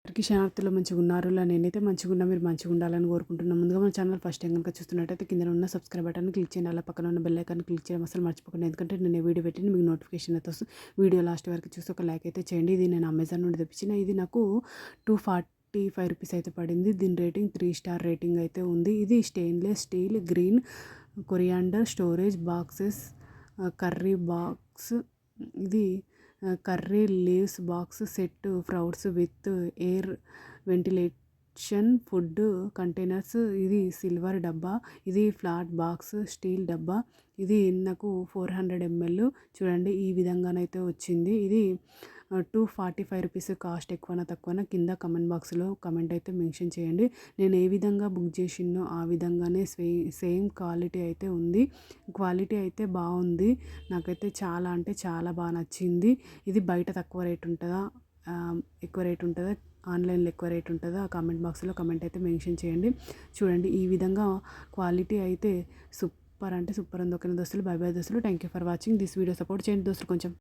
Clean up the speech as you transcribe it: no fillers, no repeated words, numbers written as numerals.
అందరికీ శనార్థులు మంచిగా ఉన్నారు. నేనైతే మంచిగా ఉన్నా, మీరు మంచిగా ఉండాలని కోరుకుంటున్నాను. ముందుగా మన ఛానల్ ఫస్ట్ టైం కనుక చూస్తున్నట్టయితే కింద ఉన్న సబ్స్క్రైబ్ బటన్ క్లిక్ చేయండి. అలా పక్కన ఉన్న బెల్ ఐకాన్ క్లిక్ చేయడం అసలు మర్చిపోకండి. ఎందుకంటే నేను వీడియో పెట్టిన మీకు నోటిఫికేషన్ అయితే వస్తుంది. వీడియో లాస్ట్ వరకు చూసి ఒక లైక్ అయితే చేయండి. ఇది నేను అమెజాన్ నుండి తెప్పించిన. ఇది నాకు 245 రూపీస్ అయితే పడింది. దీని రేటింగ్ 3 స్టార్ రేటింగ్ అయితే ఉంది. ఇది stainless steel green coriander storage boxes curry box. ఇది curry leaves box set fruits with air ventilation food containers. ఇది సిల్వర్ డబ్బా. ఇది ఫ్లాట్ బాక్స్ స్టీల్ డబ్బా. ఇది నాకు 400 ml. చూడండి ఈ విధంగానైతే వచ్చింది. ఇది 245 రూపీస్. కాస్ట్ ఎక్కువనా తక్కువనా కింద కమెంట్ బాక్స్లో కమెంట్ అయితే మెన్షన్ చేయండి. నేను ఏ విధంగా బుక్ చేసినో ఆ విధంగానే సేమ్ క్వాలిటీ అయితే ఉంది. క్వాలిటీ అయితే బాగుంది. నాకైతే చాలా అంటే చాలా బాగా నచ్చింది. ఇది బయట తక్కువ రేట్ ఉంటుందా, ఎక్కువ రేట్ ఉంటుందా, ఆన్లైన్లో ఎక్కువ రేట్ ఉంటుందా కామెంట్ బాక్స్లో కమెంట్ అయితే మెన్షన్ చేయండి. చూడండి ఈ విధంగా క్వాలిటీ అయితే సూపర్ అంటే సూపర్ ఉంది. ఓకేనా దోస్తులు, బై బై దోస్తులు. Thank you for watching this video. Support చేయండి దోస్తులు కొంచెం.